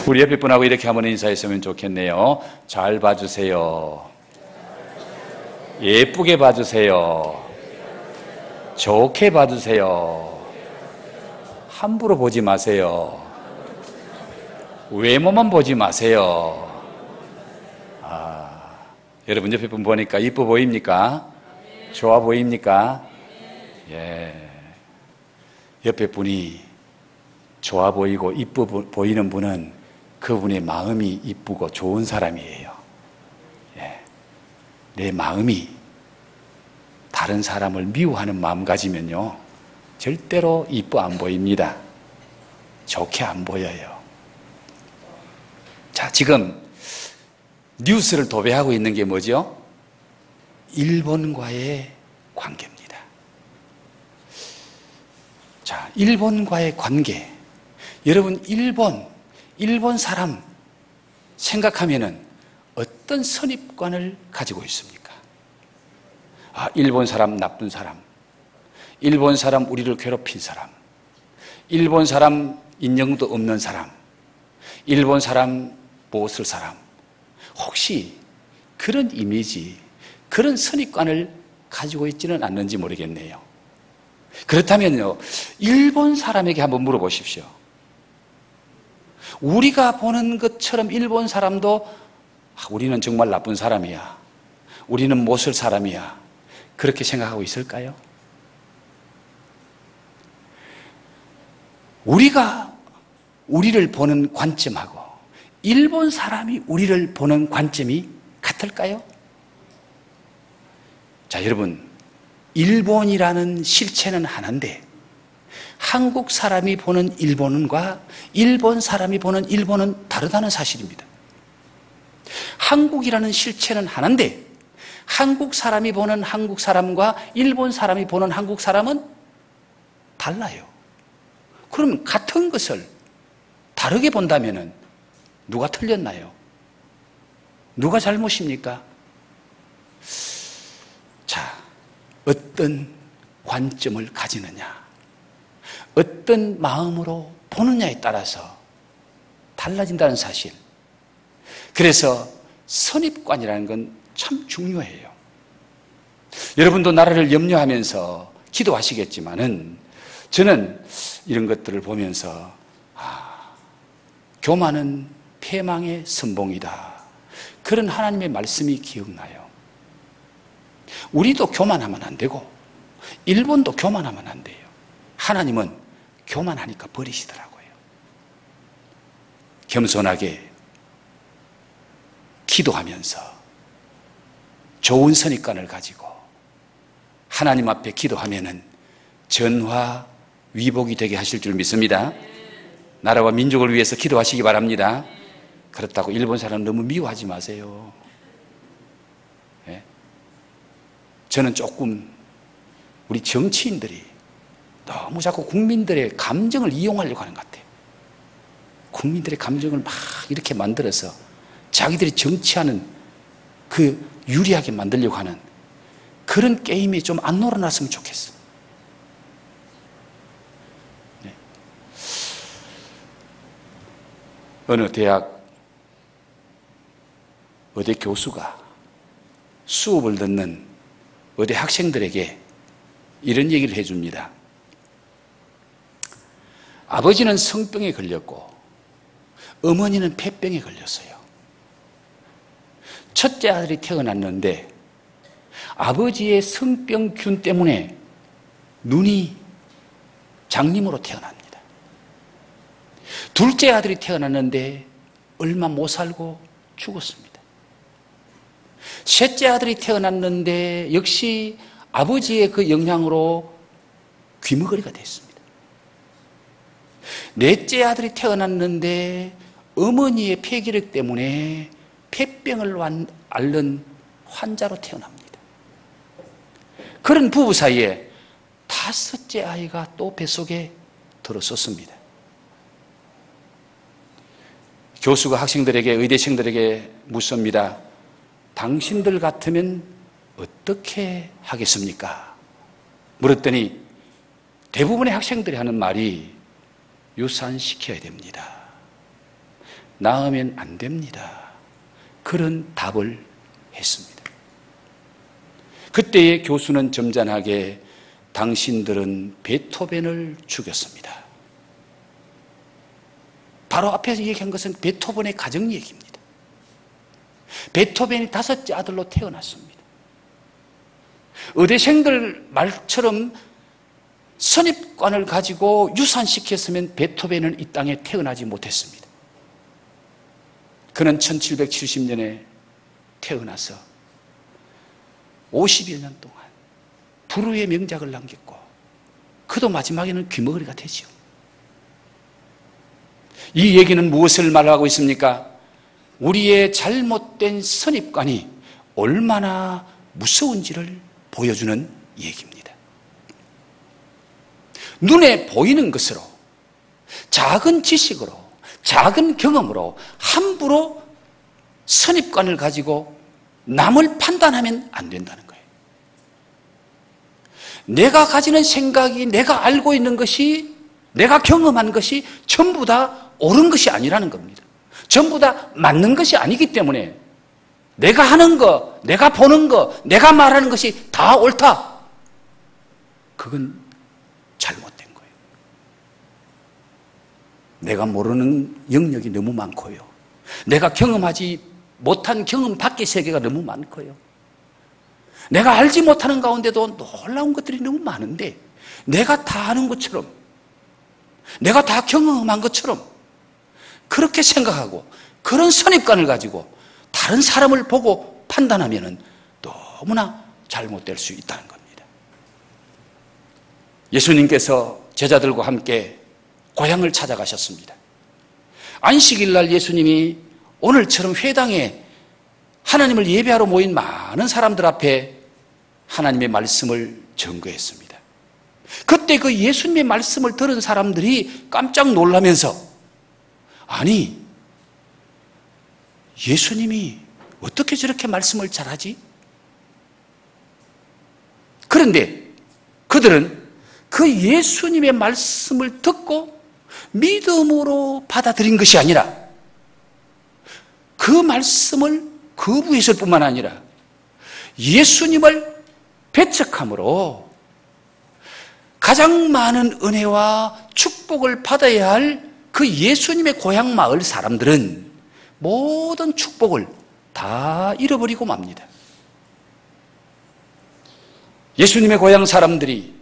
우리 옆에 분하고 이렇게 한번 인사했으면 좋겠네요. 잘 봐주세요. 예쁘게 봐주세요. 좋게 봐주세요. 함부로 보지 마세요. 외모만 보지 마세요. 여러분 옆에 분 보니까 이뻐 보입니까? 좋아 보입니까? 예. 옆에 분이 좋아 보이고 이뻐 보이는 분은 그분의 마음이 이쁘고 좋은 사람이에요. 예. 내 마음이 다른 사람을 미워하는 마음 가지면요, 절대로 이뻐 안 보입니다. 좋게 안 보여요. 자, 지금 뉴스를 도배하고 있는 게 뭐죠? 일본과의 관계입니다. 자, 일본과의 관계. 여러분, 일본 사람 생각하면은 어떤 선입관을 가지고 있습니까? 일본 사람 나쁜 사람. 일본 사람 우리를 괴롭힌 사람. 일본 사람 인정도 없는 사람. 일본 사람 못쓸 사람. 혹시 그런 이미지, 그런 선입관을 가지고 있지는 않는지 모르겠네요. 그렇다면요, 일본 사람에게 한번 물어보십시오. 우리가 보는 것처럼 일본 사람도 우리는 정말 나쁜 사람이야, 우리는 못쓸 사람이야, 그렇게 생각하고 있을까요? 우리가 우리를 보는 관점하고 일본 사람이 우리를 보는 관점이 같을까요? 자, 여러분, 일본이라는 실체는 하나인데 한국 사람이 보는 일본과 일본 사람이 보는 일본은 다르다는 사실입니다. 한국이라는 실체는 하나인데 한국 사람이 보는 한국 사람과 일본 사람이 보는 한국 사람은 달라요. 그러면 같은 것을 다르게 본다면은 누가 틀렸나요? 누가 잘못입니까? 자, 어떤 관점을 가지느냐, 어떤 마음으로 보느냐에 따라서 달라진다는 사실. 그래서 선입관이라는 건 참 중요해요. 여러분도 나라를 염려하면서 기도하시겠지만은 저는 이런 것들을 보면서 교만은 패망의 선봉이다, 그런 하나님의 말씀이 기억나요. 우리도 교만하면 안 되고 일본도 교만하면 안 돼요. 하나님은 교만하니까 버리시더라고요. 겸손하게 기도하면서 좋은 선입관을 가지고 하나님 앞에 기도하면은 전화 위복이 되게 하실 줄 믿습니다. 나라와 민족을 위해서 기도하시기 바랍니다. 그렇다고 일본 사람 너무 미워하지 마세요. 예? 저는 조금 우리 정치인들이 너무 자꾸 국민들의 감정을 이용하려고 하는 것 같아요. 국민들의 감정을 막 이렇게 만들어서 자기들이 정치하는 그 유리하게 만들려고 하는 그런 게임이 좀 안 놀아났으면 좋겠어. 네. 어느 대학 의대 교수가 수업을 듣는 의대 학생들에게 이런 얘기를 해줍니다. 아버지는 성병에 걸렸고 어머니는 폐병에 걸렸어요. 첫째 아들이 태어났는데 아버지의 성병균 때문에 눈이 장님으로 태어납니다. 둘째 아들이 태어났는데 얼마 못 살고 죽었습니다. 셋째 아들이 태어났는데 역시 아버지의 그 영향으로 귀머거리가 됐습니다. 넷째 아들이 태어났는데 어머니의 폐기력 때문에 폐병을 앓는 환자로 태어납니다. 그런 부부 사이에 다섯째 아이가 또 뱃속에 들어섰습니다. 교수가 학생들에게, 의대생들에게 묻습니다. 당신들 같으면 어떻게 하겠습니까? 물었더니 대부분의 학생들이 하는 말이 유산시켜야 됩니다. 낳으면 안 됩니다. 그런 답을 했습니다. 그때의 교수는 점잖하게 당신들은 베토벤을 죽였습니다. 바로 앞에서 얘기한 것은 베토벤의 가정 얘기입니다. 베토벤이 5째 아들로 태어났습니다. 의대생들 말처럼 선입관을 가지고 유산시켰으면 베토벤은 이 땅에 태어나지 못했습니다. 그는 1770년에 태어나서 50여 년 동안 불후의 명작을 남겼고 그도 마지막에는 귀머거리가 되죠. 이 얘기는 무엇을 말하고 있습니까? 우리의 잘못된 선입관이 얼마나 무서운지를 보여주는 얘기입니다. 눈에 보이는 것으로, 작은 지식으로, 작은 경험으로 함부로 선입관을 가지고 남을 판단하면 안 된다는 거예요. 내가 가지는 생각이, 내가 알고 있는 것이, 내가 경험한 것이 전부 다 옳은 것이 아니라는 겁니다. 전부 다 맞는 것이 아니기 때문에 내가 하는 거, 내가 보는 거, 내가 말하는 것이 다 옳다. 그건 잘못된 거예요. 내가 모르는 영역이 너무 많고요. 내가 경험하지 못한 경험 밖의 세계가 너무 많고요. 내가 알지 못하는 가운데도 놀라운 것들이 너무 많은데 내가 다 아는 것처럼, 내가 다 경험한 것처럼 그렇게 생각하고 그런 선입관을 가지고 다른 사람을 보고 판단하면 너무나 잘못될 수 있다는 겁니다. 예수님께서 제자들과 함께 고향을 찾아가셨습니다. 안식일 날 예수님이 오늘처럼 회당에 하나님을 예배하러 모인 많은 사람들 앞에 하나님의 말씀을 전거했습니다. 그때 그 예수님의 말씀을 들은 사람들이 깜짝 놀라면서, 아니, 예수님이 어떻게 저렇게 말씀을 잘하지? 그런데 그들은 그 예수님의 말씀을 듣고 믿음으로 받아들인 것이 아니라 그 말씀을 거부했을 뿐만 아니라 예수님을 배척함으로 가장 많은 은혜와 축복을 받아야 할 그 예수님의 고향 마을 사람들은 모든 축복을 다 잃어버리고 맙니다. 예수님의 고향 사람들이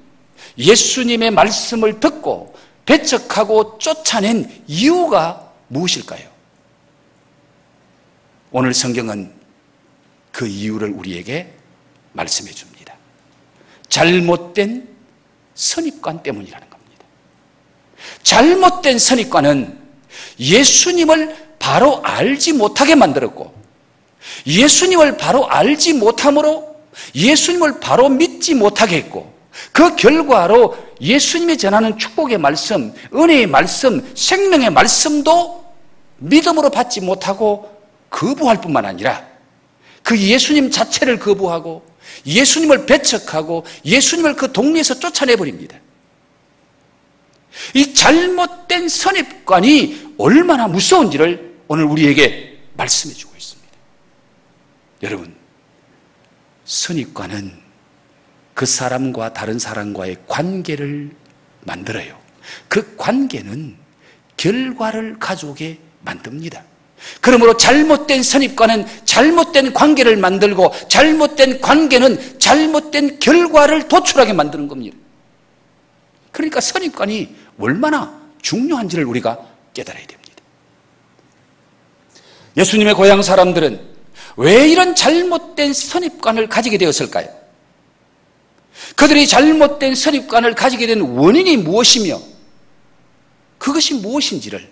예수님의 말씀을 듣고 배척하고 쫓아낸 이유가 무엇일까요? 오늘 성경은 그 이유를 우리에게 말씀해 줍니다. 잘못된 선입관 때문이라는 겁니다. 잘못된 선입관은 예수님을 바로 알지 못하게 만들었고, 예수님을 바로 알지 못함으로 예수님을 바로 믿지 못하게 했고, 그 결과로 예수님이 전하는 축복의 말씀, 은혜의 말씀, 생명의 말씀도 믿음으로 받지 못하고 거부할 뿐만 아니라 그 예수님 자체를 거부하고 예수님을 배척하고 예수님을 그 동네에서 쫓아내버립니다. 이 잘못된 선입관이 얼마나 무서운지를 오늘 우리에게 말씀해 주고 있습니다. 여러분, 선입관은 그 사람과 다른 사람과의 관계를 만들어요. 그 관계는 결과를 가져오게 만듭니다. 그러므로 잘못된 선입관은 잘못된 관계를 만들고, 잘못된 관계는 잘못된 결과를 도출하게 만드는 겁니다. 그러니까 선입관이 얼마나 중요한지를 우리가 깨달아야 됩니다. 예수님의 고향 사람들은 왜 이런 잘못된 선입관을 가지게 되었을까요? 그들이 잘못된 선입관을 가지게 된 원인이 무엇이며 그것이 무엇인지를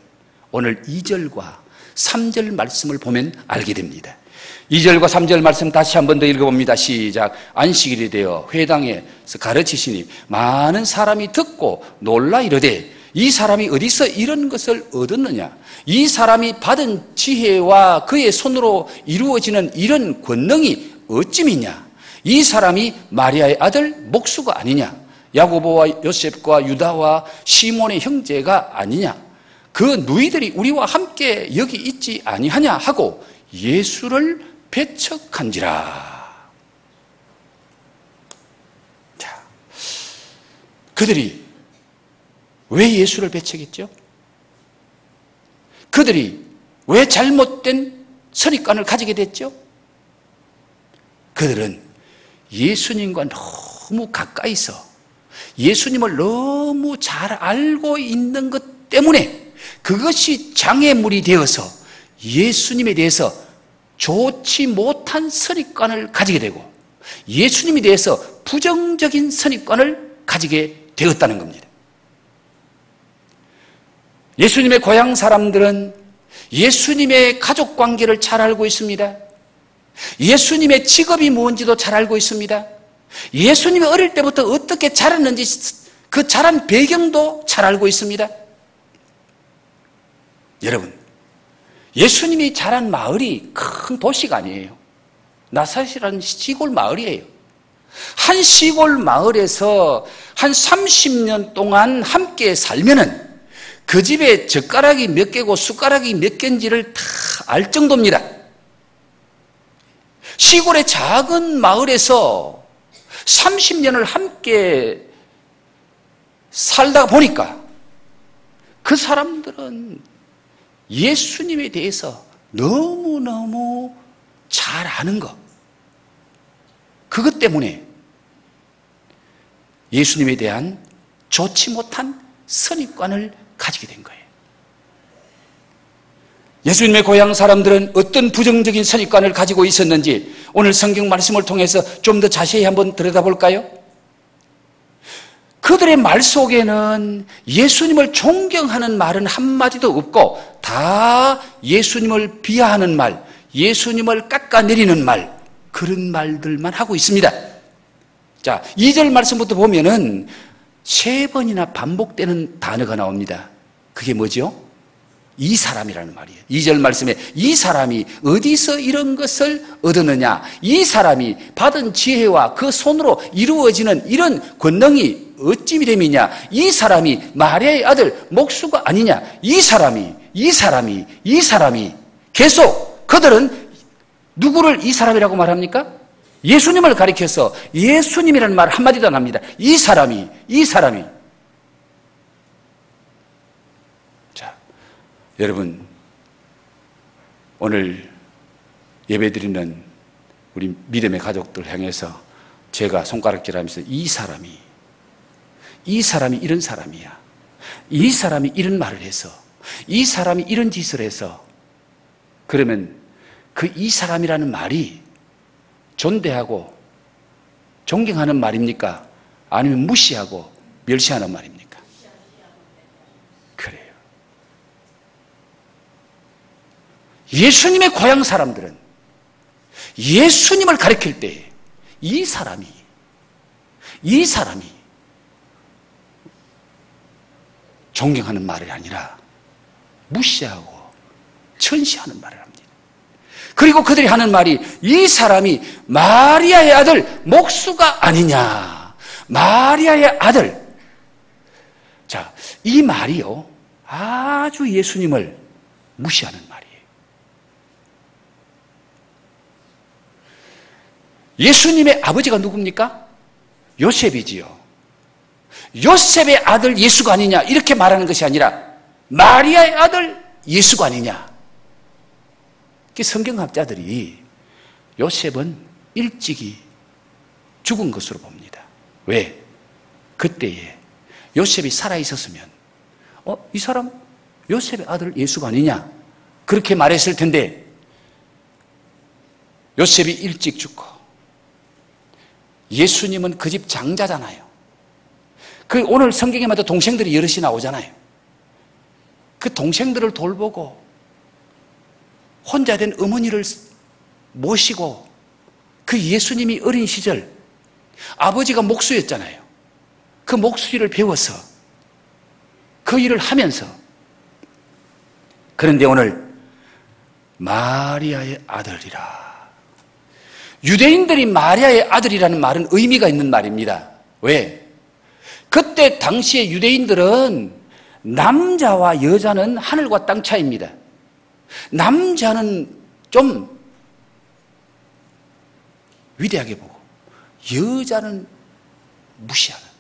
오늘 2절과 3절 말씀을 보면 알게 됩니다. 2절과 3절 말씀 다시 한 번 더 읽어봅니다. 시작. 안식일이 되어 회당에서 가르치시니 많은 사람이 듣고 놀라 이르되 이 사람이 어디서 이런 것을 얻었느냐? 이 사람이 받은 지혜와 그의 손으로 이루어지는 이런 권능이 어찌미냐? 이 사람이 마리아의 아들 목수가 아니냐? 야고보와 요셉과 유다와 시몬의 형제가 아니냐? 그 누이들이 우리와 함께 여기 있지 아니하냐 하고 예수를 배척한지라. 자, 그들이 왜 예수를 배척했죠? 그들이 왜 잘못된 선입관을 가지게 됐죠? 그들은 예수님과 너무 가까이서 예수님을 너무 잘 알고 있는 것 때문에 그것이 장애물이 되어서 예수님에 대해서 좋지 못한 선입관을 가지게 되고 예수님에 대해서 부정적인 선입관을 가지게 되었다는 겁니다. 예수님의 고향 사람들은 예수님의 가족 관계를 잘 알고 있습니다. 예수님의 직업이 뭔지도 잘 알고 있습니다. 예수님이 어릴 때부터 어떻게 자랐는지 그 자란 배경도 잘 알고 있습니다. 여러분, 예수님이 자란 마을이 큰 도시가 아니에요. 나사렛이라는 시골 마을이에요. 한 시골 마을에서 한 30년 동안 함께 살면은 그 집에 젓가락이 몇 개고 숟가락이 몇 개인지를 다 알 정도입니다. 시골의 작은 마을에서 30년을 함께 살다 보니까 그 사람들은 예수님에 대해서 너무너무 잘 아는 것. 그것 때문에 예수님에 대한 좋지 못한 선입관을 가지게 된 거예요. 예수님의 고향 사람들은 어떤 부정적인 선입관을 가지고 있었는지 오늘 성경 말씀을 통해서 좀 더 자세히 한번 들여다볼까요? 그들의 말 속에는 예수님을 존경하는 말은 한마디도 없고 다 예수님을 비하하는 말, 예수님을 깎아내리는 말, 그런 말들만 하고 있습니다. 자, 2절 말씀부터 보면은 3번이나 반복되는 단어가 나옵니다. 그게 뭐죠? 이 사람이라는 말이에요. 2절 말씀에 이 사람이 어디서 이런 것을 얻었느냐, 이 사람이 받은 지혜와 그 손으로 이루어지는 이런 권능이 어찌 됨이냐, 이 사람이 마리아의 아들 목수가 아니냐, 이 사람이 계속 그들은 누구를 이 사람이라고 말합니까? 예수님을 가리켜서 예수님이라는 말 한마디도 안 합니다. 이 사람이. 자, 여러분, 오늘 예배드리는 우리 믿음의 가족들 향해서 제가 손가락질하면서 이 사람이 이런 사람이야. 이 사람이 이런 말을 해서, 이 사람이 이런 짓을 해서, 그러면 그 이 사람이라는 말이 존대하고 존경하는 말입니까? 아니면 무시하고 멸시하는 말입니까? 그래요. 예수님의 고향 사람들은 예수님을 가리킬 때 이 사람이 존경하는 말이 아니라 무시하고 천시하는 말을 합니다. 그리고 그들이 하는 말이 이 사람이 마리아의 아들 목수가 아니냐. 마리아의 아들. 자, 이 말이요, 아주 예수님을 무시하는 말이에요. 예수님의 아버지가 누굽니까? 요셉이지요. 요셉의 아들 예수가 아니냐 이렇게 말하는 것이 아니라 마리아의 아들 예수가 아니냐. 성경학자들이 요셉은 일찍이 죽은 것으로 봅니다. 왜? 그때에 요셉이 살아있었으면 이 사람 요셉의 아들 예수가 아니냐 그렇게 말했을 텐데 요셉이 일찍 죽고 예수님은 그 집 장자잖아요. 그 오늘 성경에마다 동생들이 여럿이 나오잖아요. 그 동생들을 돌보고 혼자 된 어머니를 모시고 그 예수님이 어린 시절 아버지가 목수였잖아요. 그 목수 일을 배워서 그 일을 하면서 그런데 오늘 마리아의 아들이라. 유대인들이 마리아의 아들이라는 말은 의미가 있는 말입니다. 왜? 그때 당시에 유대인들은 남자와 여자는 하늘과 땅 차이입니다. 남자는 좀 위대하게 보고 여자는 무시하는.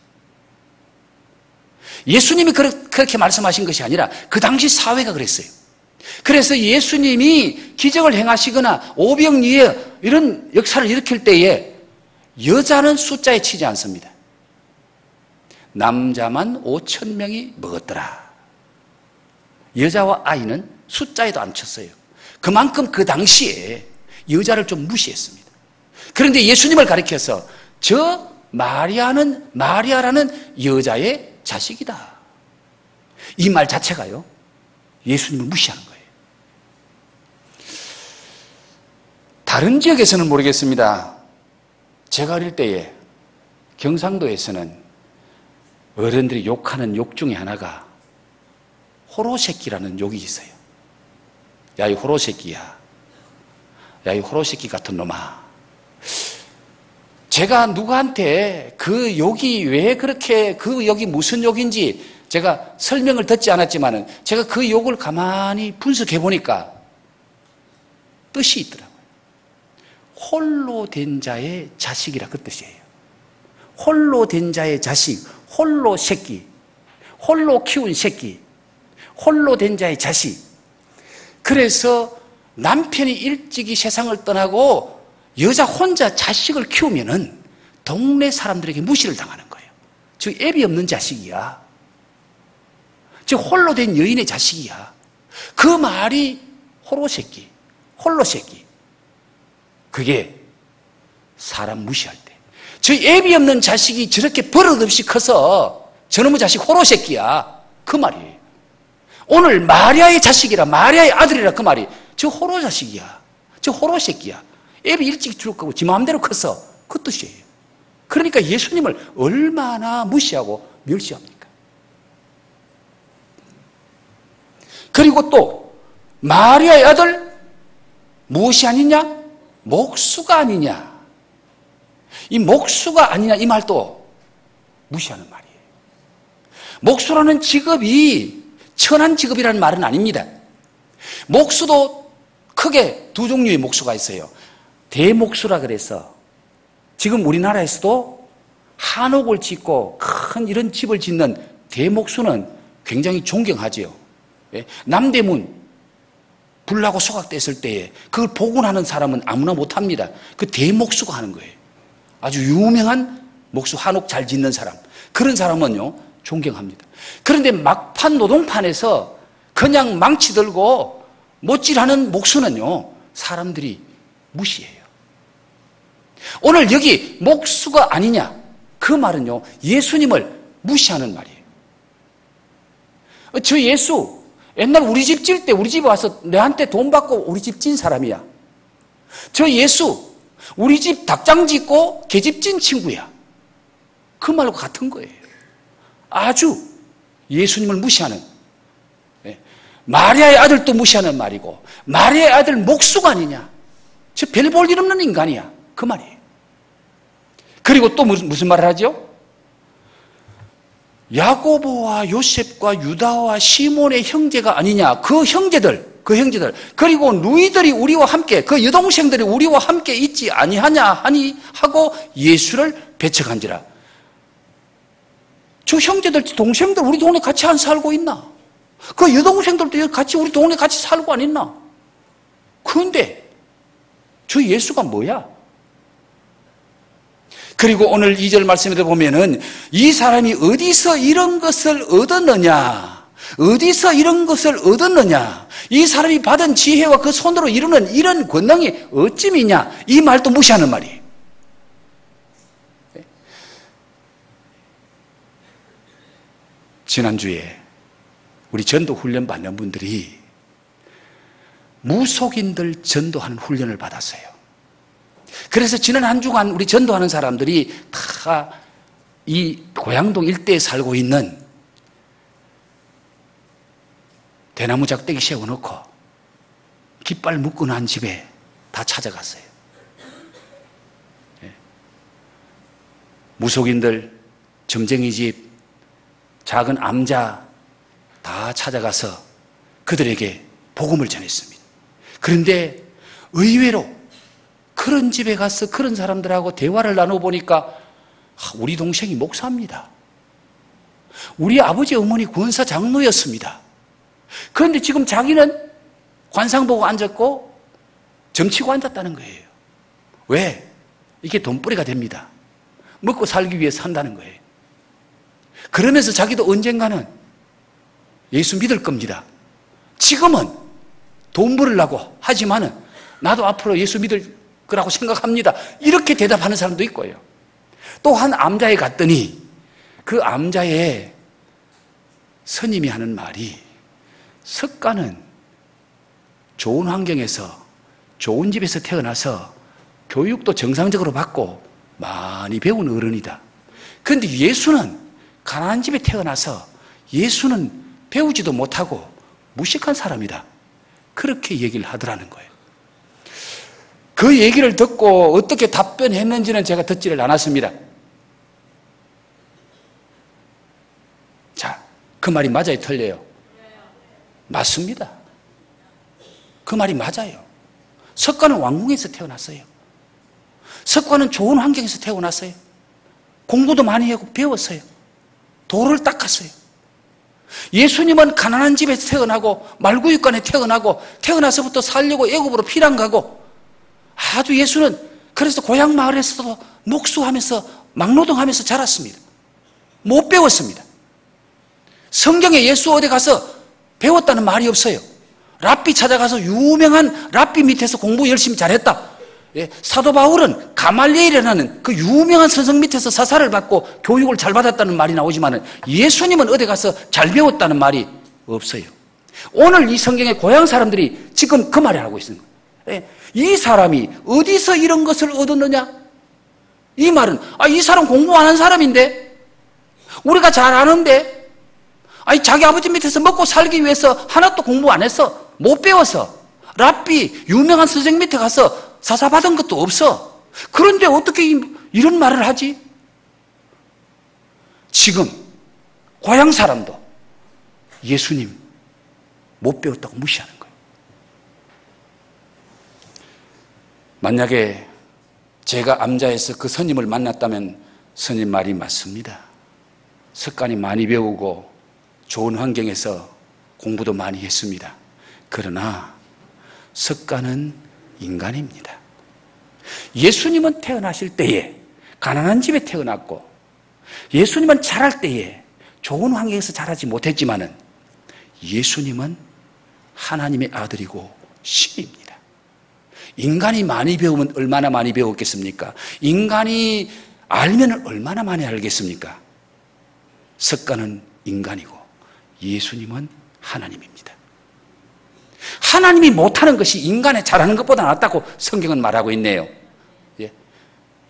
예수님이 그렇게 말씀하신 것이 아니라 그 당시 사회가 그랬어요. 그래서 예수님이 기적을 행하시거나 오병이어 이런 역사를 일으킬 때에 여자는 숫자에 치지 않습니다. 남자만 5,000명이 먹었더라. 여자와 아이는 숫자에도 안 쳤어요. 그만큼 그 당시에 여자를 좀 무시했습니다. 그런데 예수님을 가리켜서 저 마리아라는 여자의 자식이다. 이 말 자체가요, 예수님을 무시하는 거예요. 다른 지역에서는 모르겠습니다. 제가 어릴 때에 경상도에서는 어른들이 욕하는 욕 중에 하나가 호로새끼라는 욕이 있어요. 야, 이 호로새끼야. 야, 이 호로새끼 같은 놈아. 제가 누구한테 그 욕이 왜 그렇게, 그 욕이 무슨 욕인지 제가 설명을 듣지 않았지만은 제가 그 욕을 가만히 분석해 보니까 뜻이 있더라고요. 홀로 된 자의 자식이라 그 뜻이에요. 홀로 된 자의 자식, 홀로 새끼, 홀로 키운 새끼, 홀로 된 자의 자식. 그래서 남편이 일찍이 세상을 떠나고 여자 혼자 자식을 키우면은 동네 사람들에게 무시를 당하는 거예요. 즉 애비 없는 자식이야. 즉 홀로 된 여인의 자식이야. 그 말이 호로새끼, 홀로새끼. 그게 사람 무시할 때. 저 애비 없는 자식이 저렇게 버릇없이 커서 저놈의 자식 호로새끼야. 그 말이에요. 오늘 마리아의 자식이라, 마리아의 아들이라 그 말이 저 호로 자식이야. 저 호로새끼야. 애비 일찍 죽을 거고 지 마음대로 컸어. 그 뜻이에요. 그러니까 예수님을 얼마나 무시하고 멸시합니까? 그리고 또 마리아의 아들 무엇이 아니냐? 목수가 아니냐? 이 목수가 아니냐 이 말도 무시하는 말이에요. 목수라는 직업이 천한 직업이라는 말은 아닙니다. 목수도 크게 두 종류의 목수가 있어요. 대목수라 그래서 지금 우리나라에서도 한옥을 짓고 큰 이런 집을 짓는 대목수는 굉장히 존경하지요. 남대문 불나고 소각됐을 때에 그걸 복원하는 사람은 아무나 못합니다. 그 대목수가 하는 거예요. 아주 유명한 목수, 한옥 잘 짓는 사람. 그런 사람은요 존경합니다. 그런데 막판 노동판에서 그냥 망치 들고 못질하는 목수는요 사람들이 무시해요. 오늘 여기 목수가 아니냐 그 말은요 예수님을 무시하는 말이에요. 저 예수 옛날 우리 집 질 때 우리 집에 와서 내한테 돈 받고 우리 집 진 사람이야. 저 예수 우리 집 닭장 짓고 계집 진 친구야. 그 말과 같은 거예요. 아주 예수님을 무시하는, 마리아의 아들도 무시하는 말이고 마리아의 아들 목수가 아니냐, 저 별 볼 일 없는 인간이야 그 말이에요. 그리고 또 무슨 말을 하죠? 야고보와 요셉과 유다와 시몬의 형제가 아니냐, 그 형제들 그리고 누이들이 우리와 함께, 그 여동생들이 우리와 함께 있지 아니하냐 하니 하고 예수를 배척한지라. 저 형제들 동생들 우리 동네 같이 안 살고 있나? 그 여동생들도 같이 우리 동네 같이 살고 안 있나? 그런데 저 예수가 뭐야? 그리고 오늘 2절 말씀에도 보면은 이 사람이 어디서 이런 것을 얻었느냐? 어디서 이런 것을 얻었느냐? 이 사람이 받은 지혜와 그 손으로 이루는 이런 권능이 어찌미냐? 이 말도 무시하는 말이에요. 지난주에 우리 전도 훈련 받는 분들이 무속인들 전도하는 훈련을 받았어요. 그래서 지난 한 주간 우리 전도하는 사람들이 다 이 고양동 일대에 살고 있는 대나무 작대기 세워놓고 깃발 묶고 난 집에 다 찾아갔어요. 무속인들, 점쟁이 집, 작은 암자, 다 찾아가서 그들에게 복음을 전했습니다. 그런데 의외로 그런 집에 가서 그런 사람들하고 대화를 나눠보니까 우리 동생이 목사입니다. 우리 아버지 어머니 권사 장로였습니다. 그런데 지금 자기는 관상 보고 앉았고 점치고 앉았다는 거예요. 왜? 이게 돈벌이가 됩니다. 먹고 살기 위해서 산다는 거예요. 그러면서 자기도 언젠가는 예수 믿을 겁니다. 지금은 돈 벌으려고 하지만은 나도 앞으로 예수 믿을 거라고 생각합니다. 이렇게 대답하는 사람도 있고요. 또 한 암자에 갔더니 그 암자의 스님이 하는 말이, 석가는 좋은 환경에서 좋은 집에서 태어나서 교육도 정상적으로 받고 많이 배운 어른이다. 그런데 예수는 가난한 집에 태어나서 예수는 배우지도 못하고 무식한 사람이다. 그렇게 얘기를 하더라는 거예요. 그 얘기를 듣고 어떻게 답변했는지는 제가 듣지를 않았습니다. 자, 그 말이 맞아요, 틀려요? 맞습니다. 그 말이 맞아요. 석가는 왕궁에서 태어났어요. 석가는 좋은 환경에서 태어났어요. 공부도 많이 하고 배웠어요. 도를 닦았어요. 예수님은 가난한 집에서 태어나고 말구육간에 태어나고 태어나서부터 살려고 애굽으로 피난 가고 아주 예수는 그래서 고향 마을에서도 녹수하면서 막노동하면서 자랐습니다. 못 배웠습니다. 성경에 예수 어디 가서 배웠다는 말이 없어요. 랍비 찾아가서 유명한 랍비 밑에서 공부 열심히 잘했다. 사도 바울은 가말리엘이라는 그 유명한 선생 밑에서 사사를 받고 교육을 잘 받았다는 말이 나오지만 예수님은 어디 가서 잘 배웠다는 말이 없어요. 오늘 이 성경의 고향 사람들이 지금 그 말을 하고 있는 거예요. 이 사람이 어디서 이런 것을 얻었느냐? 이 말은 이 사람 공부 안 한 사람인데 우리가 잘 아는데 자기 아버지 밑에서 먹고 살기 위해서 하나도 공부 안 했어. 못 배워서 랍비 유명한 선생 밑에 가서 사사 받은 것도 없어. 그런데 어떻게 이런 말을 하지? 지금 고향 사람도 예수님 못 배웠다고 무시하는 거예요. 만약에 제가 암자에서 그 스님을 만났다면 스님 말이 맞습니다. 석간이 많이 배우고 좋은 환경에서 공부도 많이 했습니다. 그러나 석가는 인간입니다. 예수님은 태어나실 때에 가난한 집에 태어났고 예수님은 자랄 때에 좋은 환경에서 자라지 못했지만은 예수님은 하나님의 아들이고 신입니다. 인간이 많이 배우면 얼마나 많이 배웠겠습니까? 인간이 알면 얼마나 많이 알겠습니까? 석가는 인간이고 예수님은 하나님입니다. 하나님이 못하는 것이 인간의 잘하는 것보다 낫다고 성경은 말하고 있네요.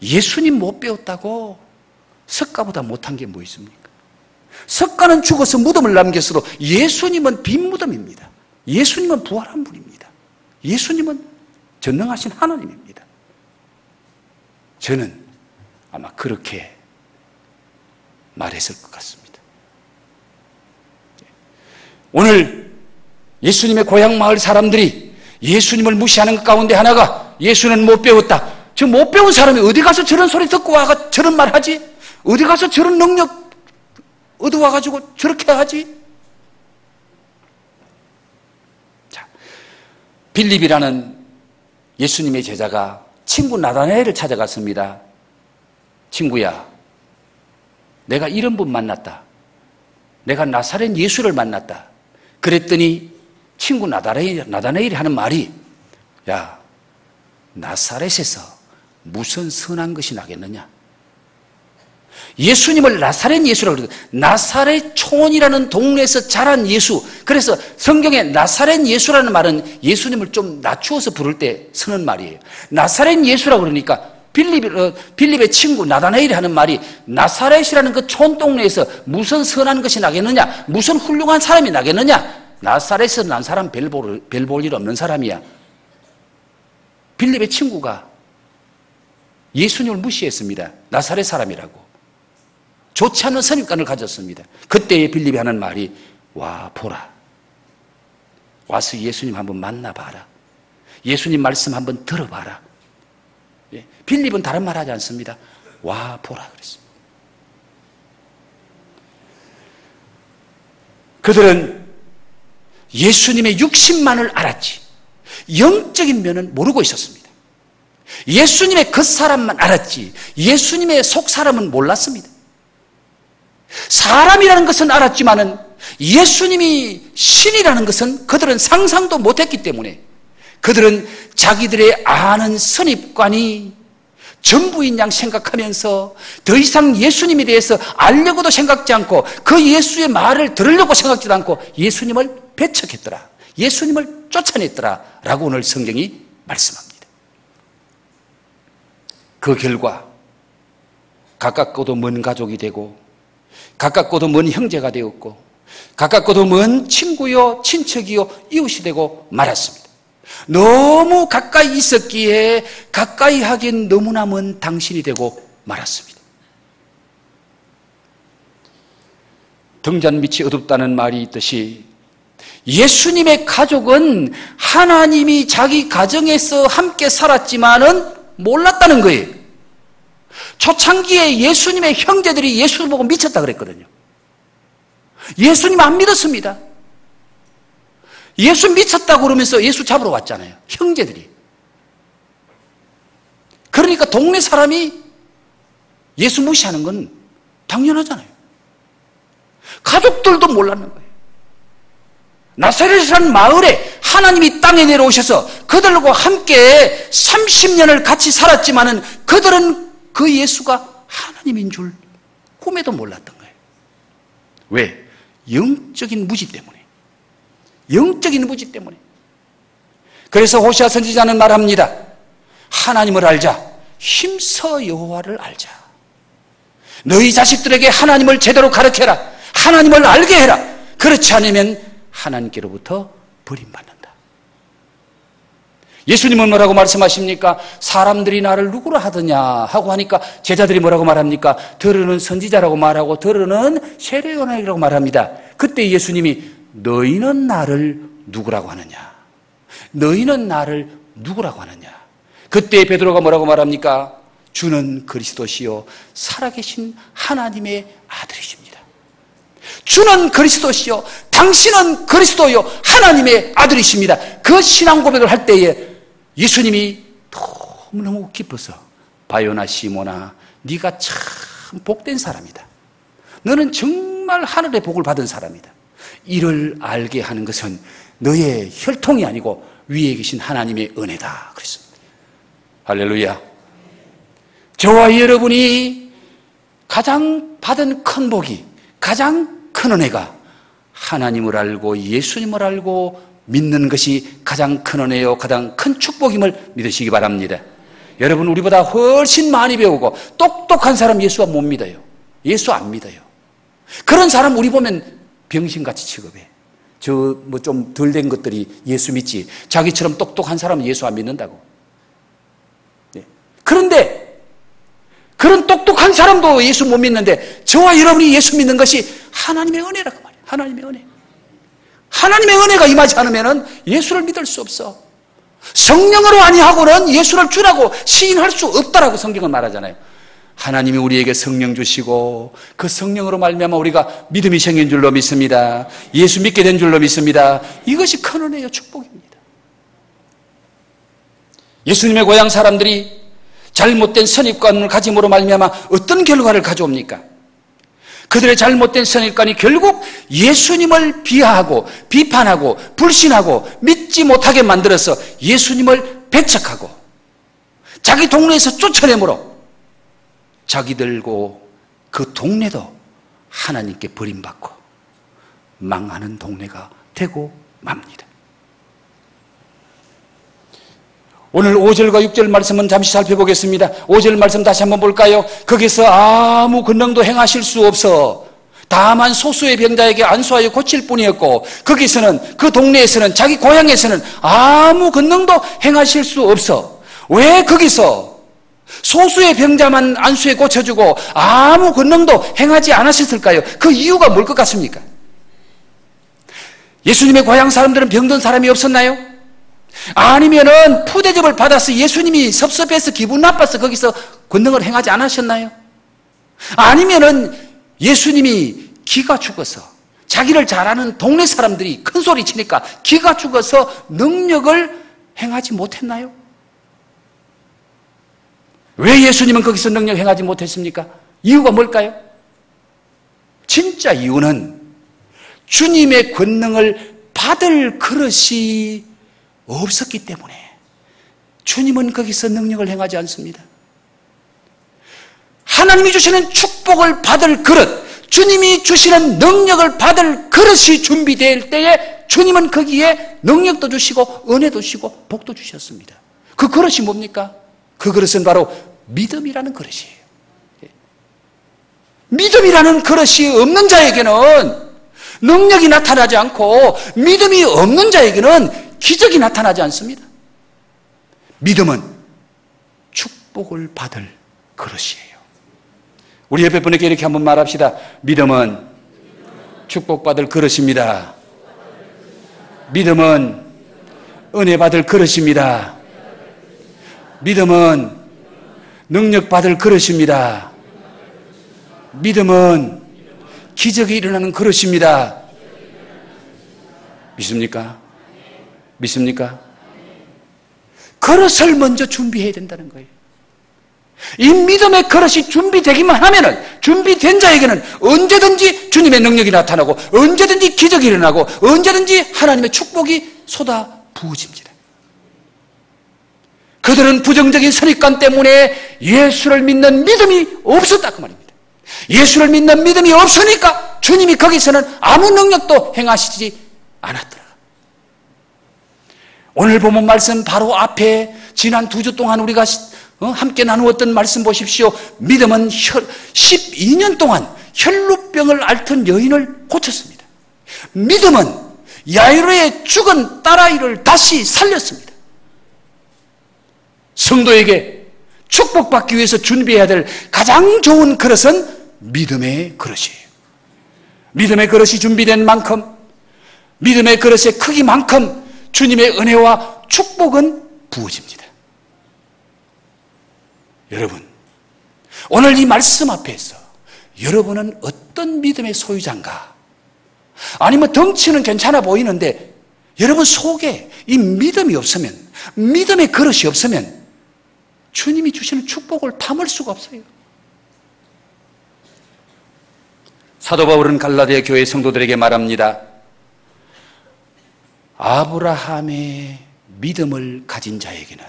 예수님 못 배웠다고 석가보다 못한 게 뭐 있습니까? 석가는 죽어서 무덤을 남겼어도 예수님은 빈 무덤입니다. 예수님은 부활한 분입니다. 예수님은 전능하신 하나님입니다. 저는 아마 그렇게 말했을 것 같습니다. 오늘 예수님의 고향 마을 사람들이 예수님을 무시하는 것 가운데 하나가 예수는 못 배웠다. 저 못 배운 사람이 어디 가서 저런 소리 듣고 와가 저런 말 하지? 어디 가서 저런 능력 얻어와가지고 저렇게 하지? 자, 빌립이라는 예수님의 제자가 친구 나다나엘을 찾아갔습니다. 친구야, 내가 이런 분 만났다. 내가 나사렛 예수를 만났다. 그랬더니 친구 나다나엘이 하는 말이, 야, 나사렛에서 무슨 선한 것이 나겠느냐? 예수님을 나사렛 예수라고 그러거든요. 나사렛 촌이라는 동네에서 자란 예수. 그래서 성경에 나사렛 예수라는 말은 예수님을 좀 낮추어서 부를 때 쓰는 말이에요. 나사렛 예수라고 그러니까 빌립의 친구 나다나엘이 하는 말이 나사렛이라는 그 촌 동네에서 무슨 선한 것이 나겠느냐? 무슨 훌륭한 사람이 나겠느냐? 나사렛에서 난 사람 별 볼 일 없는 사람이야. 빌립의 친구가 예수님을 무시했습니다. 나사렛 사람이라고. 좋지 않은 선입관을 가졌습니다. 그때에 빌립이 하는 말이 와 보라. 와서 예수님 한번 만나봐라. 예수님 말씀 한번 들어봐라. 예. 빌립은 다른 말 하지 않습니다. 와 보라 그랬습니다. 그들은 예수님의 육신만을 알았지 영적인 면은 모르고 있었습니다. 예수님의 겉사람만 알았지 예수님의 속사람은 몰랐습니다. 사람이라는 것은 알았지만은 예수님이 신이라는 것은 그들은 상상도 못했기 때문에 그들은 자기들의 아는 선입관이 전부인 양 생각하면서 더 이상 예수님에 대해서 알려고도 생각지 않고 그 예수의 말을 들으려고 생각지도 않고 예수님을 배척했더라. 예수님을 쫓아냈더라. 라고 오늘 성경이 말씀합니다. 그 결과 가깝고도 먼 가족이 되고 가깝고도 먼 형제가 되었고 가깝고도 먼 친구요 친척이요 이웃이 되고 말았습니다. 너무 가까이 있었기에 가까이 하기엔 너무나 먼 당신이 되고 말았습니다. 등잔 밑이 어둡다는 말이 있듯이 예수님의 가족은 하나님이 자기 가정에서 함께 살았지만은 몰랐다는 거예요. 초창기에 예수님의 형제들이 예수를 보고 미쳤다 그랬거든요. 예수님 안 믿었습니다. 예수 미쳤다고 그러면서 예수 잡으러 왔잖아요. 형제들이. 그러니까 동네 사람이 예수 무시하는 건 당연하잖아요. 가족들도 몰랐는 거예요. 나사렛이라는 마을에 하나님이 땅에 내려오셔서 그들과 함께 30년을 같이 살았지만은 그들은 그 예수가 하나님인 줄 꿈에도 몰랐던 거예요. 왜? 영적인 무지 때문에. 영적인 무지 때문에. 그래서 호시아 선지자는 말합니다. 하나님을 알자. 힘써 여호와를 알자. 너희 자식들에게 하나님을 제대로 가르쳐라. 하나님을 알게 해라. 그렇지 않으면 하나님께로부터 버림받는다. 예수님은 뭐라고 말씀하십니까? 사람들이 나를 누구로 하더냐 하고 하니까 제자들이 뭐라고 말합니까? 더러는 선지자라고 말하고 더러는 세례요한이라고 말합니다. 그때 예수님이 너희는 나를 누구라고 하느냐? 너희는 나를 누구라고 하느냐? 그때 베드로가 뭐라고 말합니까? 주는 그리스도시요 살아계신 하나님의 아들이십니다. 주는 그리스도시요 당신은 그리스도요 하나님의 아들이십니다. 그 신앙 고백을 할 때에 예수님이 너무너무 기뻐서 바요나 시모나 네가 참 복된 사람이다. 너는 정말 하늘의 복을 받은 사람이다. 이를 알게 하는 것은 너의 혈통이 아니고 위에 계신 하나님의 은혜다. 그랬습니다. 할렐루야. 저와 여러분이 가장 받은 큰 복이 가장 큰 은혜가 하나님을 알고 예수님을 알고 믿는 것이 가장 큰 은혜요 가장 큰 축복임을 믿으시기 바랍니다. 여러분 우리보다 훨씬 많이 배우고 똑똑한 사람 예수 못 믿어요. 예수 안 믿어요. 그런 사람 우리 보면 병신같이 취급해. 저 뭐 좀 덜 된 것들이 예수 믿지 자기처럼 똑똑한 사람은 예수 안 믿는다고. 네. 그런데 그런 똑똑한 사람도 예수 못 믿는데 저와 여러분이 예수 믿는 것이 하나님의 은혜라고 말이에요. 하나님의 은혜. 하나님의 은혜가 임하지 않으면 예수를 믿을 수 없어. 성령으로 아니하고는 예수를 주라고 시인할 수 없다라고 성경은 말하잖아요. 하나님이 우리에게 성령 주시고 그 성령으로 말미암아 우리가 믿음이 생긴 줄로 믿습니다. 예수 믿게 된 줄로 믿습니다. 이것이 큰 은혜요 축복입니다. 예수님의 고향 사람들이 잘못된 선입관을 가짐으로 말미암아 어떤 결과를 가져옵니까? 그들의 잘못된 선입관이 결국 예수님을 비하하고 비판하고 불신하고 믿지 못하게 만들어서 예수님을 배척하고 자기 동네에서 쫓아내므로 자기들고 그 동네도 하나님께 버림받고 망하는 동네가 되고 맙니다. 오늘 5절과 6절 말씀은 잠시 살펴보겠습니다. 5절 말씀 다시 한번 볼까요? 거기서 아무 권능도 행하실 수 없어 다만 소수의 병자에게 안수하여 고칠 뿐이었고 거기서는 그 동네에서는 자기 고향에서는 아무 권능도 행하실 수 없어. 왜 거기서 소수의 병자만 안수해 고쳐주고 아무 권능도 행하지 않으셨을까요? 그 이유가 뭘 것 같습니까? 예수님의 고향 사람들은 병든 사람이 없었나요? 아니면은 푸대접을 받아서 예수님이 섭섭해서 기분 나빠서 거기서 권능을 행하지 않으셨나요? 아니면은 예수님이 기가 죽어서 자기를 잘 아는 동네 사람들이 큰 소리 치니까 기가 죽어서 능력을 행하지 못했나요? 왜 예수님은 거기서 능력 행하지 못했습니까? 이유가 뭘까요? 진짜 이유는 주님의 권능을 받을 그릇이 없었기 때문에 주님은 거기서 능력을 행하지 않습니다. 하나님이 주시는 축복을 받을 그릇, 주님이 주시는 능력을 받을 그릇이 준비될 때에 주님은 거기에 능력도 주시고 은혜도 주시고 복도 주셨습니다. 그 그릇이 뭡니까? 그 그릇은 바로 믿음이라는 그릇이에요. 믿음이라는 그릇이 없는 자에게는 능력이 나타나지 않고 믿음이 없는 자에게는 기적이 나타나지 않습니다. 믿음은 축복을 받을 그릇이에요. 우리 옆에 분에게 이렇게 한번 말합시다. 믿음은 축복받을 그릇입니다. 믿음은 은혜 받을 그릇입니다. 믿음은 능력 받을 그릇입니다. 믿음은 기적이 일어나는 그릇입니다. 믿습니까? 믿습니까? 그릇을 먼저 준비해야 된다는 거예요. 이 믿음의 그릇이 준비되기만 하면은 준비된 자에게는 언제든지 주님의 능력이 나타나고 언제든지 기적이 일어나고 언제든지 하나님의 축복이 쏟아 부어집니다. 그들은 부정적인 선입관 때문에 예수를 믿는 믿음이 없었다 그 말입니다. 예수를 믿는 믿음이 없으니까 주님이 거기서는 아무 능력도 행하시지 않았더라. 오늘 본문 말씀 바로 앞에 지난 2주 동안 우리가 함께 나누었던 말씀 보십시오. 믿음은 12년 동안 혈루병을 앓던 여인을 고쳤습니다. 믿음은 야이로의 죽은 딸아이를 다시 살렸습니다. 성도에게 축복받기 위해서 준비해야 될 가장 좋은 그릇은 믿음의 그릇이에요. 믿음의 그릇이 준비된 만큼, 믿음의 그릇의 크기만큼 주님의 은혜와 축복은 부어집니다. 여러분, 오늘 이 말씀 앞에서 여러분은 어떤 믿음의 소유자인가? 아니면 덩치는 괜찮아 보이는데 여러분 속에 이 믿음이 없으면, 믿음의 그릇이 없으면 주님이 주시는 축복을 담을 수가 없어요. 사도 바울은 갈라디아 교회 성도들에게 말합니다. 아브라함의 믿음을 가진 자에게는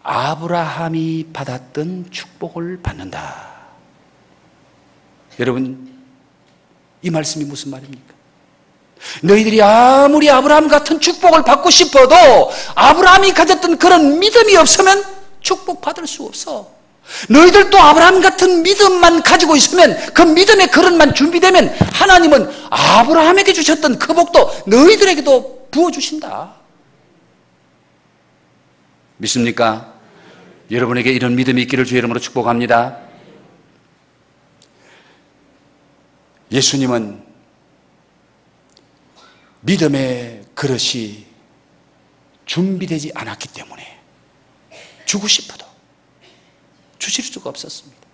아브라함이 받았던 축복을 받는다. 여러분, 이 말씀이 무슨 말입니까? 너희들이 아무리 아브라함 같은 축복을 받고 싶어도 아브라함이 가졌던 그런 믿음이 없으면 축복받을 수 없어. 너희들도 아브라함 같은 믿음만 가지고 있으면, 그 믿음의 그릇만 준비되면 하나님은 아브라함에게 주셨던 그 복도 너희들에게도 부어주신다. 믿습니까? 여러분에게 이런 믿음이 있기를 주의 이름으로 축복합니다. 예수님은 믿음의 그릇이 준비되지 않았기 때문에 주고 싶어도 주실 수가 없었습니다.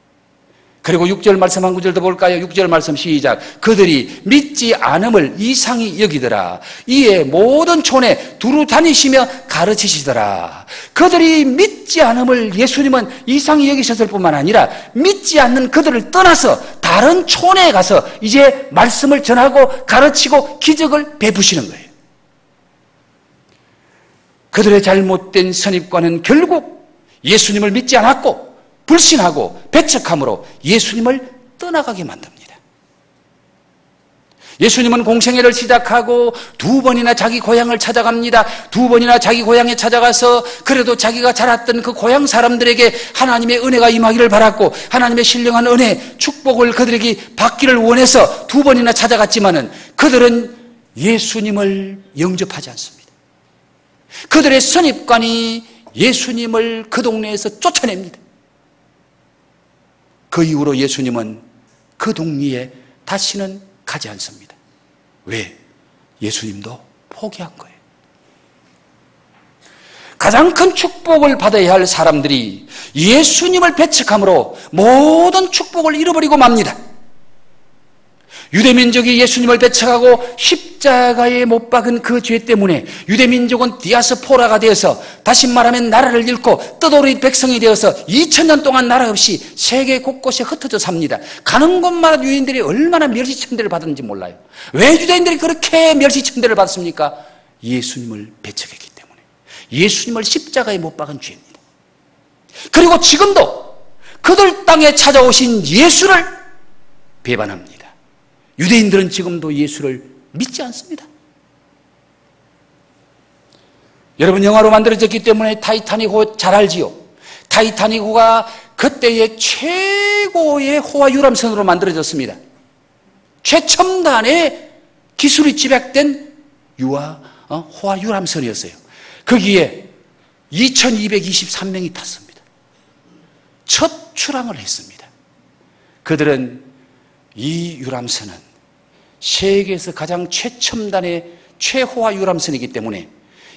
그리고 6절 말씀 한 구절 더 볼까요? 6절 말씀 시작. 그들이 믿지 않음을 이상히 여기더라. 이에 모든 촌에 두루 다니시며 가르치시더라. 그들이 믿지 않음을 예수님은 이상히 여기셨을 뿐만 아니라 믿지 않는 그들을 떠나서 다른 촌에 가서 이제 말씀을 전하고 가르치고 기적을 베푸시는 거예요. 그들의 잘못된 선입관은 결국 예수님을 믿지 않았고 불신하고 배척함으로 예수님을 떠나가게 만듭니다. 예수님은 공생애를 시작하고 2번이나 자기 고향을 찾아갑니다. 2번이나 자기 고향에 찾아가서 그래도 자기가 자랐던 그 고향 사람들에게 하나님의 은혜가 임하기를 바랐고 하나님의 신령한 은혜, 축복을 그들에게 받기를 원해서 2번이나 찾아갔지만은 그들은 예수님을 영접하지 않습니다. 그들의 선입관이 예수님을 그 동네에서 쫓아냅니다. 그 이후로 예수님은 그 동리에 다시는 가지 않습니다. 왜? 예수님도 포기한 거예요. 가장 큰 축복을 받아야 할 사람들이 예수님을 배척함으로 모든 축복을 잃어버리고 맙니다. 유대민족이 예수님을 배척하고 십자가에 못 박은 그 죄 때문에 유대민족은 디아스포라가 되어서, 다시 말하면 나라를 잃고 떠돌이 백성이 되어서 2000년 동안 나라 없이 세계 곳곳에 흩어져 삽니다. 가는 곳마다 유대인들이 얼마나 멸시천대를 받았는지 몰라요. 왜 유대인들이 그렇게 멸시천대를 받습니까? 예수님을 배척했기 때문에. 예수님을 십자가에 못 박은 죄입니다. 그리고 지금도 그들 땅에 찾아오신 예수를 배반합니다. 유대인들은 지금도 예수를 믿지 않습니다. 여러분, 영화로 만들어졌기 때문에 타이타닉호 잘 알지요? 타이타닉호가 그때의 최고의 호화 유람선으로 만들어졌습니다. 최첨단의 기술이 집약된 호화 유람선이었어요. 거기에 2223명이 탔습니다. 첫 출항을 했습니다. 그들은 이 유람선은 세계에서 가장 최첨단의 최호화 유람선이기 때문에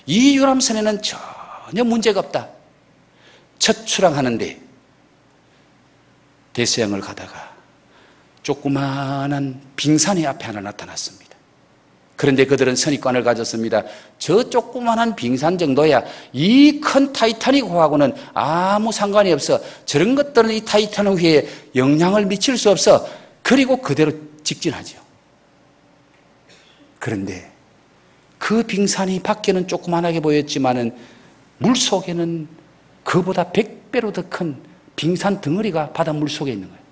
이 유람선에는 전혀 문제가 없다. 첫 출항하는데 대서양을 가다가 조그마한 빙산의 앞에 하나 나타났습니다. 그런데 그들은 선입관을 가졌습니다. 저 조그마한 빙산 정도야 이 큰 타이타닉호하고는 아무 상관이 없어. 저런 것들은 이 타이타닉호에 영향을 미칠 수 없어. 그리고 그대로 직진하죠. 그런데 그 빙산이 밖에는 조그만하게 보였지만은 물속에는 그보다 100배로 더 큰 빙산 덩어리가 바닷물 속에 있는 거예요.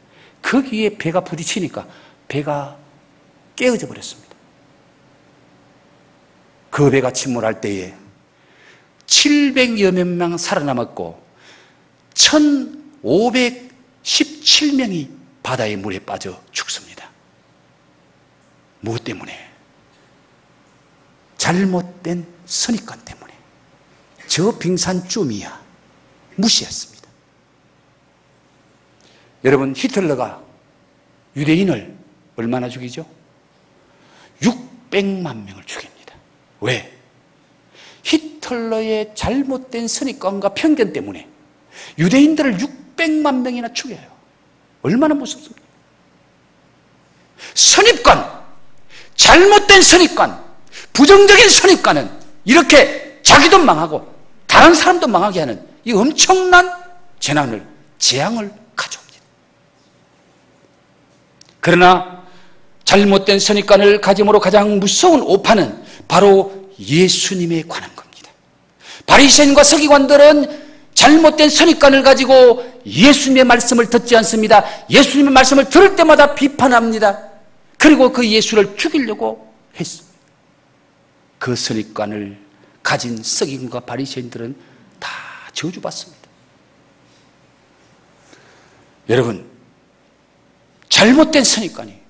거기에 배가 부딪히니까 배가 깨어져 버렸습니다. 그 배가 침몰할 때에 700여 명 살아남았고 1517명이 바다의 물에 빠져 죽습니다. 무엇 때문에? 잘못된 선입관 때문에. 저 빙산쯤이야 무시했습니다. 여러분, 히틀러가 유대인을 얼마나 죽이죠? 600만 명을 죽입니다. 왜? 히틀러의 잘못된 선입관과 편견 때문에 유대인들을 600만 명이나 죽여요. 얼마나 무섭습니까? 선입관, 잘못된 선입관, 부정적인 선입관은 이렇게 자기도 망하고 다른 사람도 망하게 하는 이 엄청난 재앙을 가져옵니다. 그러나 잘못된 선입관을 가짐으로 가장 무서운 오판은 바로 예수님에 관한 겁니다. 바리새인과 서기관들은 잘못된 선입관을 가지고 예수님의 말씀을 듣지 않습니다. 예수님의 말씀을 들을 때마다 비판합니다. 그리고 그 예수를 죽이려고 했습니다. 그 선입관을 가진 서기관과 바리새인들은 다 저주받습니다. 여러분, 잘못된 선입관이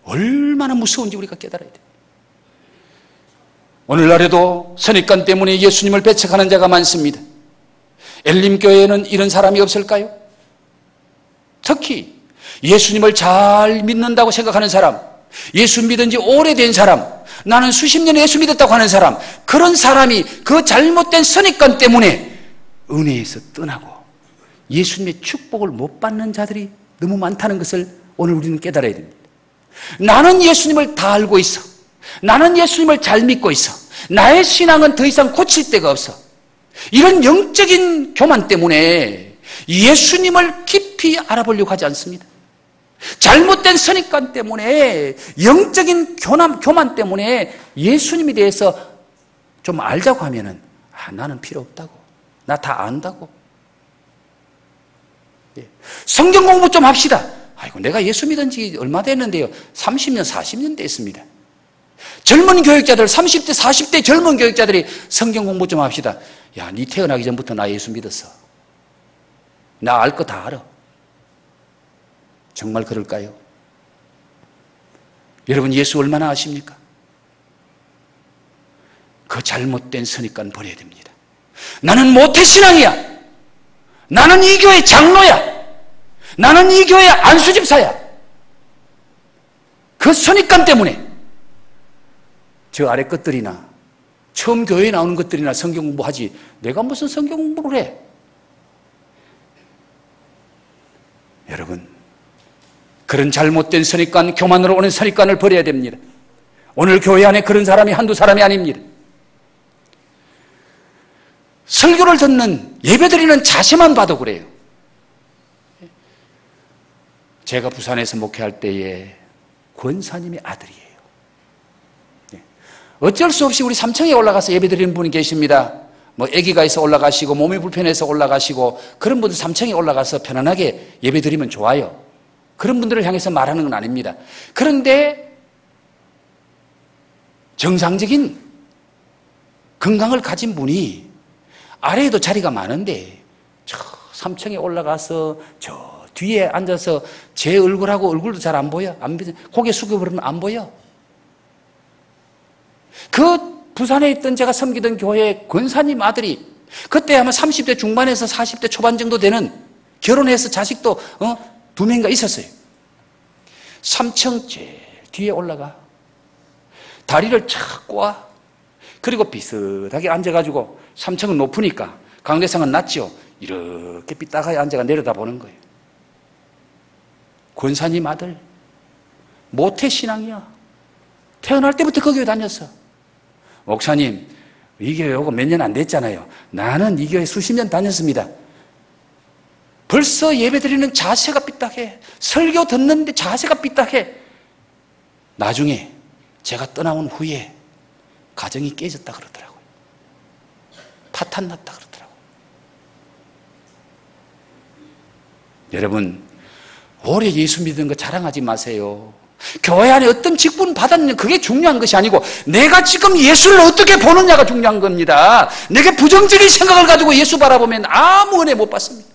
얼마나 무서운지 우리가 깨달아야 돼요. 오늘날에도 선입관 때문에 예수님을 배척하는 자가 많습니다. 엘림교회에는 이런 사람이 없을까요? 특히 예수님을 잘 믿는다고 생각하는 사람, 예수 믿은 지 오래된 사람, 나는 수십 년 예수 믿었다고 하는 사람, 그런 사람이 그 잘못된 선입관 때문에 은혜에서 떠나고 예수님의 축복을 못 받는 자들이 너무 많다는 것을 오늘 우리는 깨달아야 됩니다. 나는 예수님을 다 알고 있어. 나는 예수님을 잘 믿고 있어. 나의 신앙은 더 이상 고칠 데가 없어. 이런 영적인 교만 때문에 예수님을 깊이 알아보려고 하지 않습니다. 잘못된 선입관 때문에, 영적인 교만 때문에 예수님에 대해서 좀 알자고 하면은, 나는 필요 없다고. 나 다 안다고. 성경 공부 좀 합시다. 아이고, 내가 예수 믿은 지 얼마 됐는데요. 30년, 40년 됐습니다. 젊은 교육자들, 30대, 40대 젊은 교육자들이 성경 공부 좀 합시다. 야, 니 태어나기 전부터 나 예수 믿었어. 나 알 거 다 알아. 정말 그럴까요? 여러분, 예수 얼마나 아십니까? 그 잘못된 선입관 버려야 됩니다. 나는 모태신앙이야. 나는 이 교회 장로야. 나는 이 교회 안수집사야. 그 선입관 때문에 저 아래 것들이나 처음 교회에 나오는 것들이나 성경 공부하지 내가 무슨 성경 공부를 해? 여러분, 그런 잘못된 선입관, 교만으로 오는 선입관을 버려야 됩니다. 오늘 교회 안에 그런 사람이 한두 사람이 아닙니다. 설교를 듣는, 예배드리는 자세만 봐도 그래요. 제가 부산에서 목회할 때에 권사님의 아들이에요. 어쩔 수 없이 우리 3층에 올라가서 예배드리는 분이 계십니다. 뭐 아기가 있어 올라가시고 몸이 불편해서 올라가시고 그런 분들 3층에 올라가서 편안하게 예배드리면 좋아요. 그런 분들을 향해서 말하는 건 아닙니다. 그런데 정상적인 건강을 가진 분이 아래에도 자리가 많은데 저 3층에 올라가서 저 뒤에 앉아서 제 얼굴하고 얼굴도 잘 안 보여. 고개 숙여버리면 안 보여. 그 부산에 있던 제가 섬기던 교회 권사님 아들이 그때 아마 30대 중반에서 40대 초반 정도 되는 결혼해서 자식도 2명인가 있었어요. 3층 제일 뒤에 올라가 다리를 착 꼬아 그리고 비슷하게 앉아가지고 3층은 높으니까 강대상은 낮죠. 이렇게 삐딱하게 앉아가 내려다보는 거예요. 권사님 아들 모태신앙이야. 태어날 때부터 그 교회 다녔어. 목사님, 이 교회 오고 몇 년 안 됐잖아요. 나는 이 교회 수십 년 다녔습니다. 벌써 예배드리는 자세가 삐딱해. 설교 듣는데 자세가 삐딱해. 나중에 제가 떠나온 후에 가정이 깨졌다 그러더라고요. 파탄 났다 그러더라고요. 여러분, 오래 예수 믿는 거 자랑하지 마세요. 교회 안에 어떤 직분 받았느냐 그게 중요한 것이 아니고 내가 지금 예수를 어떻게 보느냐가 중요한 겁니다. 내게 부정적인 생각을 가지고 예수 바라보면 아무 은혜 못 받습니다.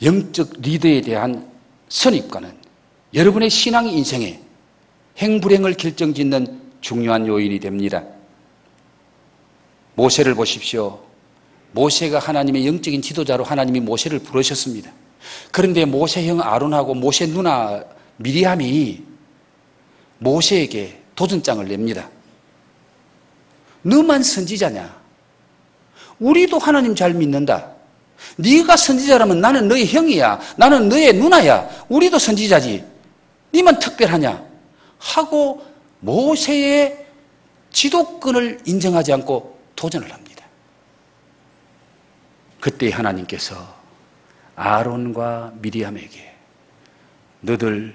영적 리더에 대한 선입관은 여러분의 신앙 인생에 행불행을 결정짓는 중요한 요인이 됩니다. 모세를 보십시오. 모세가 하나님의 영적인 지도자로 하나님이 모세를 부르셨습니다. 그런데 모세 형 아론하고 모세 누나 미리암이 모세에게 도전장을 냅니다. 너만 선지자냐? 우리도 하나님 잘 믿는다. 네가 선지자라면 나는 너의 형이야. 나는 너의 누나야. 우리도 선지자지. 네만 특별하냐? 하고 모세의 지도권을 인정하지 않고 도전을 합니다. 그때 하나님께서 아론과 미리암에게 너들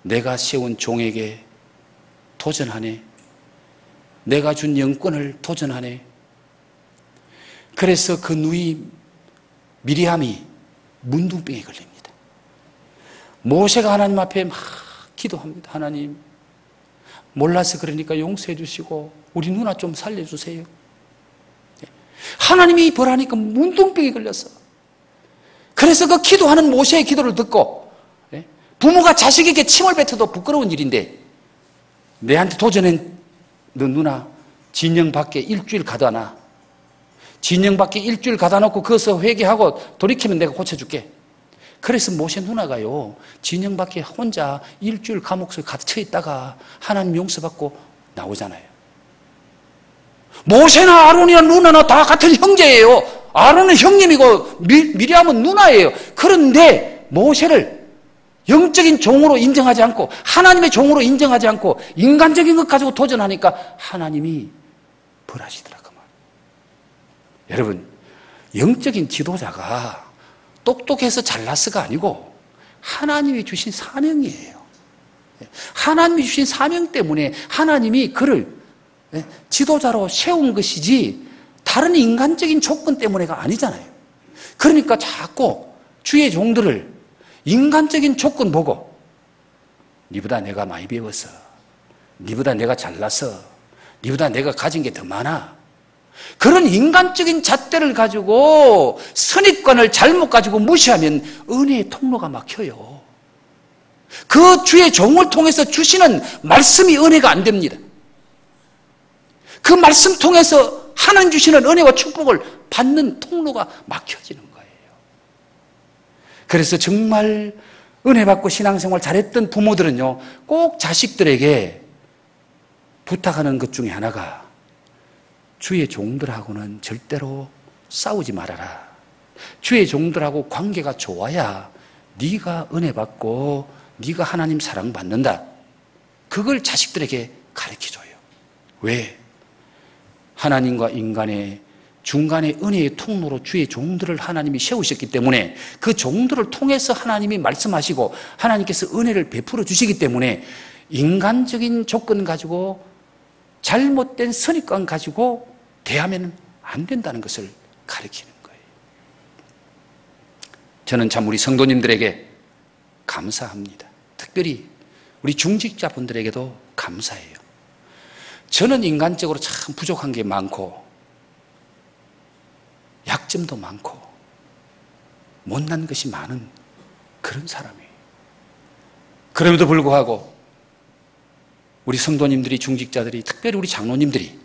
내가 세운 종에게 도전하네. 내가 준 영권을 도전하네. 그래서 그 누이 미리암이 문둥병에 걸립니다. 모세가 하나님 앞에 막 기도합니다. 하나님, 몰라서 그러니까 용서해 주시고 우리 누나 좀 살려주세요. 하나님이 벌하니까 문둥병이 걸렸어. 그래서 그 기도하는 모세의 기도를 듣고 부모가 자식에게 침을 뱉어도 부끄러운 일인데 내한테 도전한 너 누나 진영 밖에 일주일 가다 놔. 진영 밖에 일주일 가다 놓고 거기서 회개하고 돌이키면 내가 고쳐줄게. 그래서 모세 누나가요 진영 밖에 혼자 일주일 감옥에 갇혀 있다가 하나님 용서받고 나오잖아요. 모세나 아론이나 누나나 다 같은 형제예요. 아론은 형님이고 미리암은 누나예요. 그런데 모세를 영적인 종으로 인정하지 않고 하나님의 종으로 인정하지 않고 인간적인 것 가지고 도전하니까 하나님이 벌하시더라고요. 여러분, 영적인 지도자가 똑똑해서 잘났어가 아니고 하나님이 주신 사명이에요. 하나님이 주신 사명 때문에 하나님이 그를 지도자로 세운 것이지 다른 인간적인 조건 때문에가 아니잖아요. 그러니까 자꾸 주의 종들을 인간적인 조건 보고 니보다 내가 많이 배웠어. 니보다 내가 잘났어. 니보다 내가 가진 게 더 많아. 그런 인간적인 잣대를 가지고 선입관을 잘못 가지고 무시하면 은혜의 통로가 막혀요. 그 주의 종을 통해서 주시는 말씀이 은혜가 안 됩니다. 그 말씀 통해서 하나님 주시는 은혜와 축복을 받는 통로가 막혀지는 거예요. 그래서 정말 은혜 받고 신앙생활 잘했던 부모들은요, 꼭 자식들에게 부탁하는 것 중에 하나가 주의 종들하고는 절대로 싸우지 말아라. 주의 종들하고 관계가 좋아야 네가 은혜 받고 네가 하나님 사랑받는다. 그걸 자식들에게 가르쳐줘요. 왜? 하나님과 인간의 중간에 은혜의 통로로 주의 종들을 하나님이 세우셨기 때문에 그 종들을 통해서 하나님이 말씀하시고 하나님께서 은혜를 베풀어 주시기 때문에 인간적인 조건 가지고 잘못된 선입관 가지고 대하면 안 된다는 것을 가르치는 거예요. 저는 참 우리 성도님들에게 감사합니다. 특별히 우리 중직자분들에게도 감사해요. 저는 인간적으로 참 부족한 게 많고 약점도 많고 못난 것이 많은 그런 사람이에요. 그럼에도 불구하고 우리 성도님들이, 중직자들이, 특별히 우리 장로님들이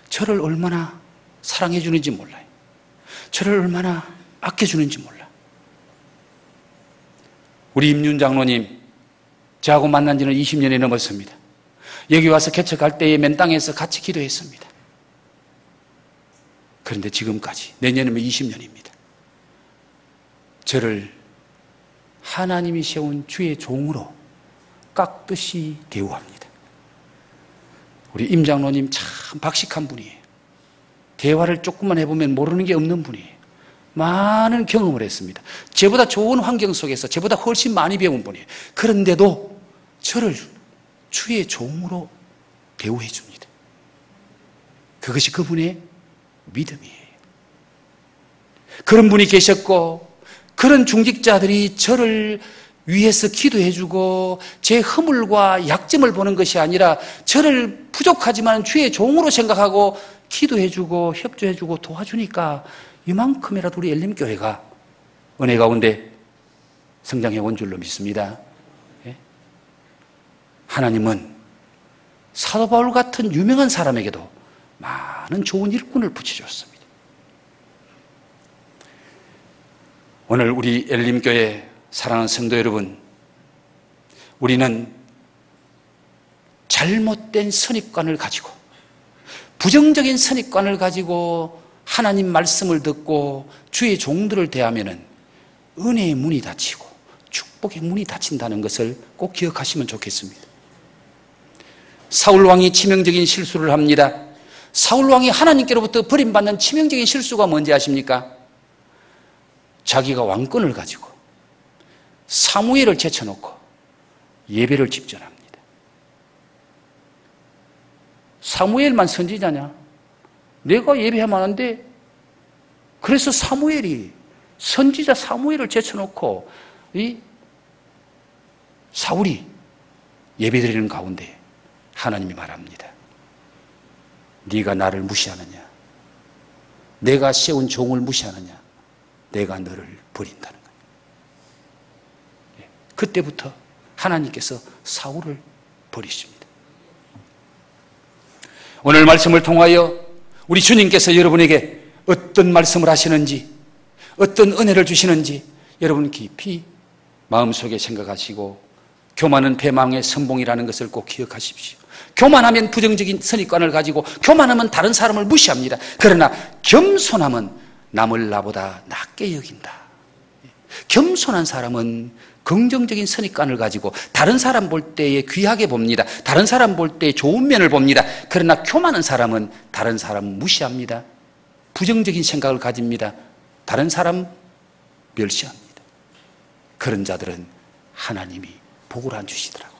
저를 얼마나 사랑해 주는지 몰라요. 저를 얼마나 아껴주는지 몰라. 우리 임윤 장로님, 저하고 만난 지는 20년이 넘었습니다. 여기 와서 개척할 때에 맨 땅에서 같이 기도했습니다. 그런데 지금까지, 내년이면 20년입니다. 저를 하나님이 세운 주의 종으로 깍듯이 대우합니다. 우리 임 장로님 참 박식한 분이에요. 대화를 조금만 해보면 모르는 게 없는 분이에요. 많은 경험을 했습니다. 저보다 좋은 환경 속에서 저보다 훨씬 많이 배운 분이에요. 그런데도 저를 주의 종으로 대우해 줍니다. 그것이 그분의 믿음이에요. 그런 분이 계셨고 그런 중직자들이 저를 위해서 기도해 주고 제 허물과 약점을 보는 것이 아니라 저를 부족하지만 주의 종으로 생각하고 기도해 주고 협조해 주고 도와주니까 이만큼이라도 우리 엘림교회가 은혜 가운데 성장해 온 줄로 믿습니다. 하나님은 사도 바울 같은 유명한 사람에게도 많은 좋은 일꾼을 붙여줬습니다. 오늘 우리 엘림교회 사랑하는 성도 여러분, 우리는 잘못된 선입관을 가지고 부정적인 선입관을 가지고 하나님 말씀을 듣고 주의 종들을 대하면은 은혜의 문이 닫히고 축복의 문이 닫힌다는 것을 꼭 기억하시면 좋겠습니다. 사울 왕이 치명적인 실수를 합니다. 사울 왕이 하나님께로부터 버림받는 치명적인 실수가 뭔지 아십니까? 자기가 왕권을 가지고 사무엘을 제쳐놓고 예배를 집전합니다. 사무엘만 선지자냐? 내가 예배하면 안 돼? 그래서 사무엘이 선지자 사무엘을 제쳐놓고 이 사울이 예배드리는 가운데 하나님이 말합니다. 네가 나를 무시하느냐? 내가 세운 종을 무시하느냐? 내가 너를 버린다는 거예요. 그때부터 하나님께서 사울을 버리십니다. 오늘 말씀을 통하여 우리 주님께서 여러분에게 어떤 말씀을 하시는지, 어떤 은혜를 주시는지 여러분 깊이 마음속에 생각하시고 교만은 패망의 선봉이라는 것을 꼭 기억하십시오. 교만하면 부정적인 선입관을 가지고 교만하면 다른 사람을 무시합니다. 그러나 겸손함은 남을 나보다 낮게 여긴다. 겸손한 사람은 긍정적인 선입관을 가지고 다른 사람 볼 때에 귀하게 봅니다. 다른 사람 볼 때 좋은 면을 봅니다. 그러나 교만한 사람은 다른 사람 무시합니다. 부정적인 생각을 가집니다. 다른 사람 멸시합니다. 그런 자들은 하나님이 복을 안 주시더라고요.